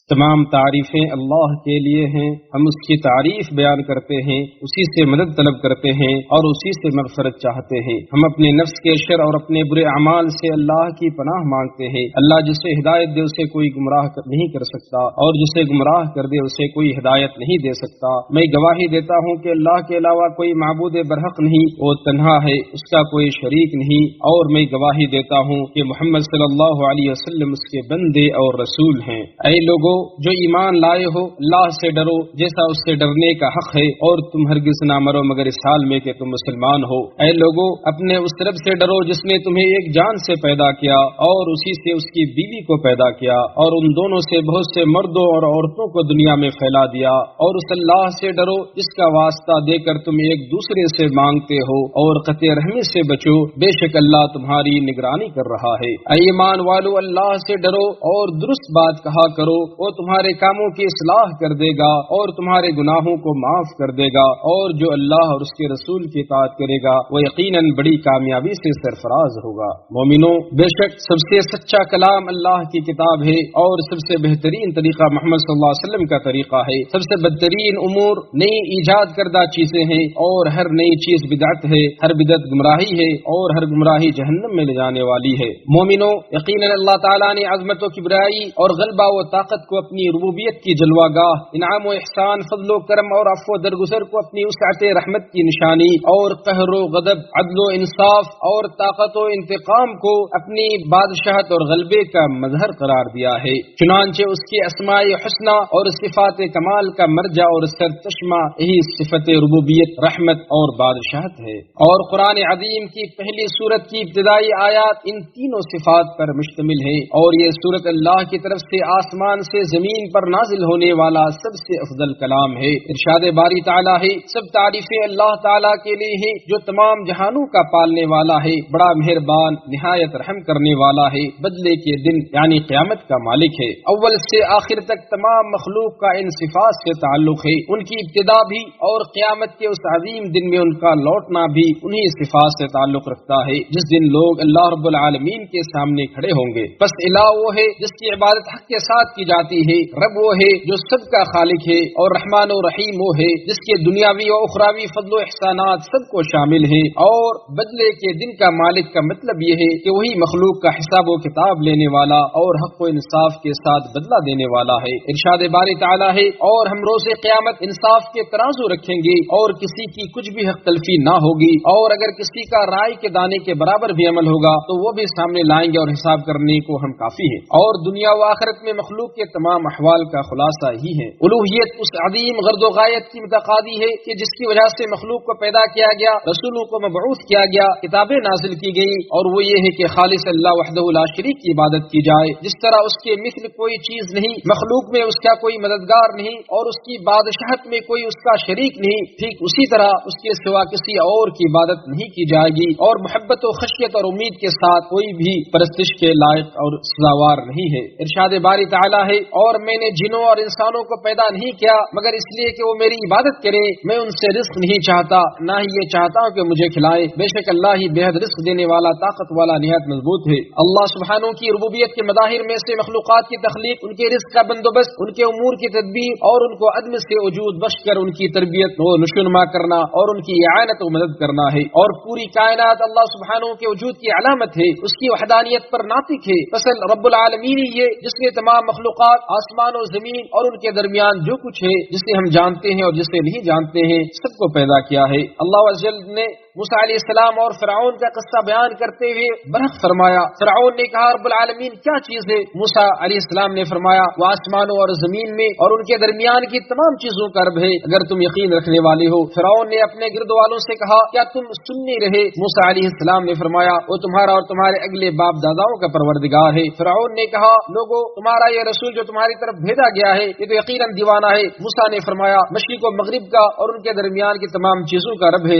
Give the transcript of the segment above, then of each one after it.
تمام تعریفیں اللہ کے لیے ہیں، ہم اس کی تعریف بیان کرتے ہیں، اسی سے مدد طلب کرتے ہیں اور اسی سے مغفرت چاہتے ہیں۔ ہم اپنے نفس کے شر اور اپنے برے اعمال سے اللہ کی پناہ مانگتے ہیں۔ اللہ جسے ہدایت دے اسے کوئی گمراہ نہیں کر سکتا، اور جسے گمراہ کر دے اسے کوئی ہدایت نہیں دے سکتا۔ میں گواہی دیتا ہوں کہ اللہ کے علاوہ کوئی معبود برحق نہیں، وہ تنہا ہے، اس کا کوئی شریک نہیں، اور میں گواہی دیتا ہوں کہ محمد صلی اللہ علیہ وسلم اس کے بندے اور رسول ہیں۔ اے لوگوں جو ایمان لائے ہو، اللہ سے ڈرو جیسا اس سے ڈرنے کا حق ہے، اور تم ہرگز نہ مرو مگر اس حال میں کہ تم مسلمان ہو۔ اے لوگوں اپنے اس رب سے ڈرو جس نے تمہیں ایک جان سے پیدا کیا اور اسی سے اس کی بیوی کو پیدا کیا، اور ان دونوں سے بہت سے مردوں اور عورتوں کو دنیا میں پھیلا دیا، اور اس اللہ سے ڈرو جس کا واسطہ دے کر تم ایک دوسرے سے مانگتے ہو، اور قطع رحمی سے بچو، بے شک اللہ تمہاری نگرانی کر رہا ہے۔ اے ایمان والو اللہ سے ڈرو اور درست بات کہا کرو، وہ تمہارے کاموں کی اصلاح کر دے گا اور تمہارے گناہوں کو معاف کر دے گا، اور جو اللہ اور اس کے رسول کی اطاعت کرے گا وہ یقیناً بڑی کامیابی سے سرفراز ہوگا۔ مومنو، بے شک سب سے سچا کلام اللہ کی کتاب ہے، اور سب سے بہترین طریقہ محمد صلی اللہ علیہ وسلم کا طریقہ ہے۔ سب سے بدترین امور نئی ایجاد کردہ چیزیں ہیں، اور ہر نئی چیز بدعت ہے، ہر بدعت گمراہی ہے، اور ہر گمراہی جہنم میں لے جانے والی ہے۔ مومنو، یقیناً اللہ تعالیٰ نے عظمت و کبریائی اور غلبہ و طاقت کو اپنی ربوبیت کی جلوہ گاہ، انعام و احسان، فضل و کرم اور عفو و درگزر کو اپنی وسعت رحمت کی نشانی، اور قہر و غضب، عدل و انصاف اور طاقت و انتقام کو اپنی بادشاہت اور غلبے کا مظہر قرار دیا ہے۔ چنانچہ اس کی اسماء حسنہ اور صفات کمال کا مرجع اور سرچشمہ یہی صفت ربوبیت، رحمت اور بادشاہت ہے۔ اور قرآن عظیم کی پہلی سورت کی ابتدائی آیات ان تینوں صفات پر مشتمل ہے، اور یہ سورت اللہ کی طرف سے آسمان سے زمین پر نازل ہونے والا سب سے افضل کلام ہے۔ ارشاد باری تعالیٰ ہے، سب تعریفیں اللہ تعالیٰ کے لیے ہیں جو تمام جہانوں کا پالنے والا ہے، بڑا مہربان، نہایت رحم کرنے والا ہے، بدلے کے دن یعنی قیامت کا مالک ہے۔ اول سے آخر تک تمام مخلوق کا ان صفات سے تعلق ہے، ان کی ابتدا بھی اور قیامت کے اس عظیم دن میں ان کا لوٹنا بھی انہی صفات سے تعلق رکھتا ہے، جس دن لوگ اللہ رب العالمین کے سامنے کھڑے ہوں گے۔ بس الہ وہ ہے جس کی عبادت حق کے ساتھ کی جاتی ہے، رب وہ ہے جو سب کا خالق ہے، اور رحمان و رحیم وہ ہے جس کے دنیاوی و اخروی فضل و احسانات سب کو شامل ہیں، اور بدلے کے دن کا مالک کا مطلب یہ ہے کہ وہی مخلوق کا حساب و کتاب لینے والا اور حق و انصاف کے ساتھ بدلہ دینے والا ہے۔ ارشاد باری تعالیٰ ہے، اور ہم روز قیامت انصاف کے ترازو رکھیں گے، اور کسی کی کچھ بھی حق تلفی نہ ہوگی، اور اگر کسی کا رائے کے دانے کے برابر بھی عمل ہوگا تو وہ بھی سامنے لائیں گے، اور حساب کرنے کو ہم کافی ہیں۔ اور دنیا و آخرت میں مخلوق کے تمام احوال کا خلاصہ ہی ہے۔ الوہیت اس عظیم غرض و غایت کی متقاضی ہے کہ جس کی وجہ سے مخلوق کو پیدا کیا گیا، رسولوں کو مبعوث کیا گیا، کتابیں نازل کی گئی، اور وہ یہ ہے کہ خالص اللہ وحدہ لا شریک کی عبادت کی جائے۔ جس طرح اس کے مثل کوئی چیز نہیں، مخلوق میں اس کا کوئی مددگار نہیں، اور اس کی بادشاہت میں کوئی اس کا شریک نہیں، ٹھیک اسی طرح اس کے سوا کسی اور کی عبادت نہیں کی جائے گی، اور محبت و خشیت اور امید کے ساتھ کوئی بھی پرستش کے لائق اور سزاوار نہیں ہے۔ ارشاد باری تعالیٰ ہے، اور میں نے جنوں اور انسانوں کو پیدا نہیں کیا مگر اس لیے کہ وہ میری عبادت کریں، میں ان سے رزق نہیں چاہتا، نہ ہی یہ چاہتا ہوں کہ مجھے کھلائیں، بے شک اللہ ہی بے حد رزق دینے والا، طاقت والا، نہایت مضبوط ہے۔ اللہ سبحانہ کی ربوبیت کے مظاہر میں سے مخلوقات کی تخلیق، ان کے رزق کا بندوبست، ان کے امور کی تدبیر، اور ان کو عدم سے وجود بخش کر ان کی تربیت و نشوونما کرنا اور ان کی اعانت و مدد کرنا ہے۔ اور پوری کائنات اللہ سبحانہ کے وجود کی علامت ہے، اس کی وحدانیت پر ناطق ہے۔ اصل رب العالمین ہی ہے جس نے تمام مخلوقات، آسمان و زمین اور ان کے درمیان جو کچھ ہے، جسے ہم جانتے ہیں اور جسے نہیں جانتے ہیں، سب کو پیدا کیا ہے۔ اللہ عز و جل نے موسیٰ علیہ السلام اور فرعون کا قصہ بیان کرتے ہوئے برحق فرمایا۔ فرعون نے کہا رب العالمین کیا چیز ہے؟ موسیٰ علیہ السلام نے فرمایا وہ آسمانوں اور زمین میں اور ان کے درمیان کی تمام چیزوں کا رب ہے، اگر تم یقین رکھنے والے ہو۔ فرعون نے اپنے گرد والوں سے کہا کیا تم سن نہیں رہے؟ موسیٰ علیہ السلام نے فرمایا وہ تمہارا اور تمہارے اگلے باپ داداؤں کا پروردگار ہے۔ فرعون نے کہا لوگو تمہارا یہ رسول جو تمہاری طرف بھیجا گیا ہے یہ تو یقیناً دیوانہ ہے۔ موسیٰ نے فرمایا مشرق و مغرب کا اور ان کے درمیان کی تمام چیزوں کا رب ہے،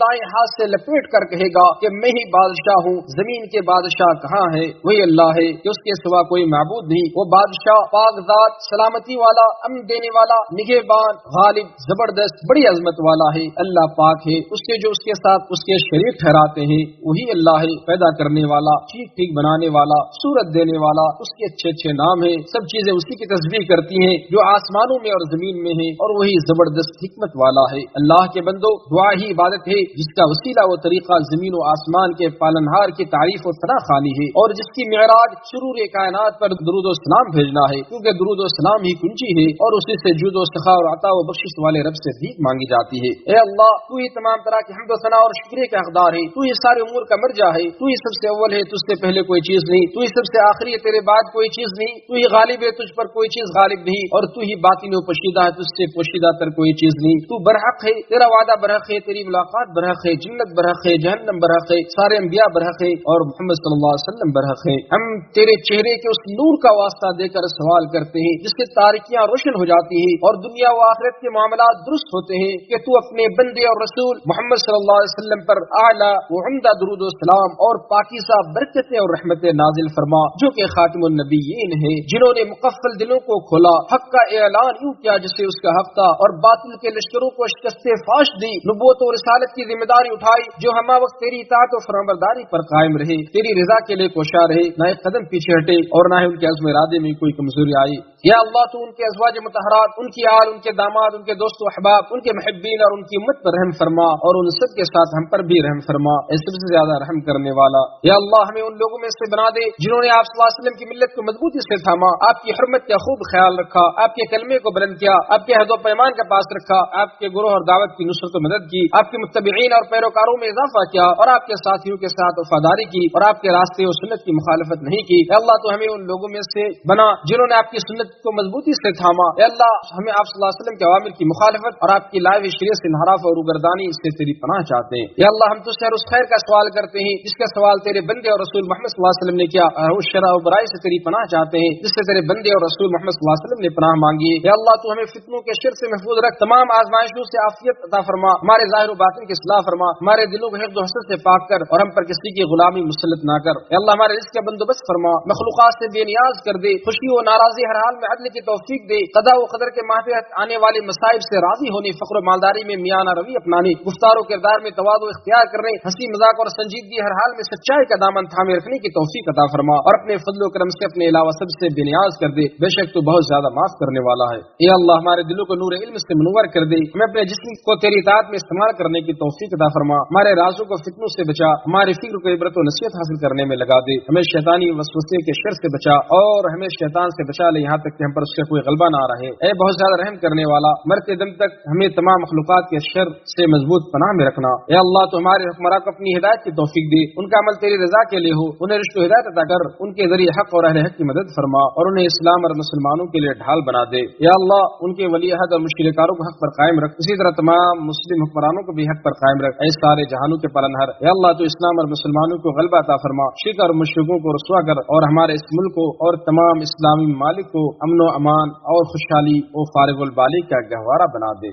دائیں ہاتھ سے لپیٹ کر کہے گا کہ میں ہی بادشاہ ہوں، زمین کے بادشاہ کہاں ہے؟ وہی اللہ ہے کہ اس کے سوا کوئی معبود نہیں۔ وہ بادشاہ پاک ذات، سلامتی والا، امن دینے والا، نگہبان، غالب، زبردست، بڑی عظمت والا ہے۔ اللہ پاک ہے، اس سے جو اس کے ساتھ اس کے شریک ٹھہراتے ہیں وہی اللہ ہے، پیدا کرنے والا، ٹھیک ٹھیک بنانے والا، صورت دینے والا، اس کے اچھے اچھے نام ہیں، سب چیزیں اسی کی تسبیح کرتی ہیں جو آسمانوں میں اور زمین میں ہیں، اور وہی زبردست حکمت والا ہے۔ اللہ کے بندو، دعا ہی عبادت ہے جس کا وسیلہ و طریقہ زمین و آسمان کے پالنہار کی تعریف و ثنا خوانی ہے، اور جس کی معراج سرور کائنات پر درود و سلام بھیجنا ہے، کیونکہ درود و سلام ہی کنجی ہے، اور اسی سے جود و سخا اور عطا و بخشش والے رب سے بھیک مانگی جاتی ہے۔ اے اللہ، تو ہی تمام طرح کی حمد و ثنا اور شکریہ کے حقدار ہے، تو ہی سارے امور کا مرجع ہے، تو ہی سب سے اول ہے، تجھ سے پہلے کوئی چیز نہیں، تو ہی سب سے آخری ہے، تیرے بعد کوئی چیز نہیں، تو ہی غالب ہے، تجھ پر کوئی چیز غالب نہیں، اور تو ہی باطن و پوشیدہ ہے، تجھ سے پوشیدہ تر کوئی چیز نہیں۔ تو برحق ہے، تیرا وعدہ برحق ہے، تیری ملاقات برحق ہے، جنت برحق ہے، جہنم برحق ہے، سارے انبیاء برحق ہے، اور محمد صلی اللہ علیہ وسلم برحق ہے۔ ہم تیرے چہرے کے اس نور کا واسطہ دے کر سوال کرتے ہیں جس سے تاریکیاں روشن ہو جاتی ہیں اور دنیا و آخرت کے معاملات درست ہوتے ہیں، کہ تو اپنے بندے اور رسول محمد صلی اللہ علیہ وسلم پر اعلیٰ و عمدہ درود و سلام اور پاکیزہ برکتیں اور رحمتیں نازل فرما، جو کہ خاتم النبیین ہے، جنہوں نے مقفل دلوں کو کھولا، حق کا اعلان یوں کیا جسے اس کا حق تھا، اور باطل کے لشکروں کو شکست فاش دی، نبوت و رسالت کی ذمہ داری اٹھائی، جو ہمہ وقت تیری اطاعت و فرمانبرداری پر قائم رہے، تیری رضا کے لیے کوشاں رہے، نہ ایک قدم پیچھے ہٹے، اور نہ ہی ان کے عزم ارادے میں کوئی کمزوری آئی۔ یا اللہ، تو ان کے ازواج مطہرات، ان کی آل، ان کے داماد، ان کے دوست و احباب، ان کے محبین اور ان کی امت پر رحم فرما، اور ان سب کے ساتھ ہم پر بھی رحم فرما، اے سب سے زیادہ رحم کرنے والا۔ یا اللہ، ہمیں ان لوگوں میں سے بنا دے جنہوں نے آپ صلی اللہ علیہ وسلم کی ملت کو مضبوطی سے تھاما، آپ کی حرمت کا خوب خیال رکھا، آپ کے کلمے کو بلند کیا، آپ کے عہد و پیمان کا پاس رکھا، آپ کے گروہ اور دعوت کی نصرت و مدد کی، آپ کے متبعین اور پیروکاروں میں اضافہ کیا، اور آپ کے ساتھیوں کے ساتھ وفاداری کی، اور آپ کے راستے و سنت کی مخالفت نہیں کی۔ اے اللہ، تو ہمیں ان لوگوں میں سے بنا جنہوں نے آپ کی سنت کو مضبوطی سے تھاما۔ اے اللہ، ہمیں آپ صلی اللہ علیہ وسلم کے اوامر کی مخالفت اور آپ کی لائے ہوئی شریعت سے انحراف اور روگردانی سے تیری پناہ چاہتے ہیں۔ یا اللہ، ہم تجھ سے اس خیر کا سوال کرتے ہیں جس کا سوال تیرے بندے اور رسول محمد صلی اللہ علیہ وسلم نے کیا، اور اس شر و برائی سے تیری پناہ چاہتے ہیں جس سے تیرے بندے اور رسول محمد صلی اللہ علیہ وسلم نے پناہ مانگی ہے۔ یا اللہ، تو ہمیں فتنوں کے شر سے محفوظ رکھ، تمام آزمائشوں سے عافیت عطا فرما، ہمارے ظاہر و باطن کی اصلاح فرما، ہمارے دلوں کو حقد و حسد سے پاک کر، اور ہم پر کسی کی غلامی مسلط نہ کر۔ یا اللہ، ہمارے رزق کا بندوبست فرما، مخلوقات سے بے نیاز کر دے، خوشی و ناراضی ہر حال میں عدل کی توفیق دے، قضا و قدر کے ماتحت آنے والے مصائب سے راضی ہونے، فقر و مالداری میں میانہ روی اپنانے، گفتار و کردار میں تواضع اختیار کرنے، ہنسی مذاق اور سنجیدگی ہر حال میں سچائی کا دامن تھامے رکھنے کی توفیق عطا فرما، اور اپنے فضل و کرم سے اپنے علاوہ سب سے بے نیاز کر دے، بے شک تو بہت زیادہ معاف کرنے والا ہے۔ اے اللہ، ہمارے دلوں کو نور علم سے منور کر دے، ہمیں اپنے جسم کو تیری اطاعت میں استعمال کرنے کی توفیق عطا فرما، ہمارے رازوں کو فتنوں سے بچا، ہماری فکر کو عبرت و نصیحت حاصل کرنے میں لگا دے، ہمیں شیطانی وسوسے کے شر سے بچا، اور ہمیں شیطان سے بچا لے یہاں تک کہ ہم پر اس کا کوئی غلبہ نہ آ رہے۔ اے بہت زیادہ رحم کرنے والا، مرتے دم تک ہمیں تمام مخلوقات کے شر سے مضبوط پناہ میں رکھنا۔ اے اللہ، تو ہمارے حکمراں کو اپنی ہدایت کی توفیق دے، ان کا عمل تیری رضا کے لیے ہو، انہیں رشد و ہدایت عطا کر، ان کے ذریعے حق اور اہل حق کی مدد فرما، اور انہیں اسلام اور مسلمانوں کے لیے ڈھال بنا دے۔ یا اللہ، ان کے ولی عہد اور مشرکاروں کو حق پر قائم رکھ، اسی طرح تمام مسلم حکمرانوں کو بھی حق پر قائم رکھ، اے سارے جہانوں کے پالنہار۔ یا اللہ، تو اسلام اور مسلمانوں کو غلبہ عطا فرما، شرک اور مشرکوں کو رسوا کر، اور ہمارے اس ملک کو اور تمام اسلامی ممالک کو امن و امان اور خوشحالی و فارغ البالی کا گہوارہ بنا دے۔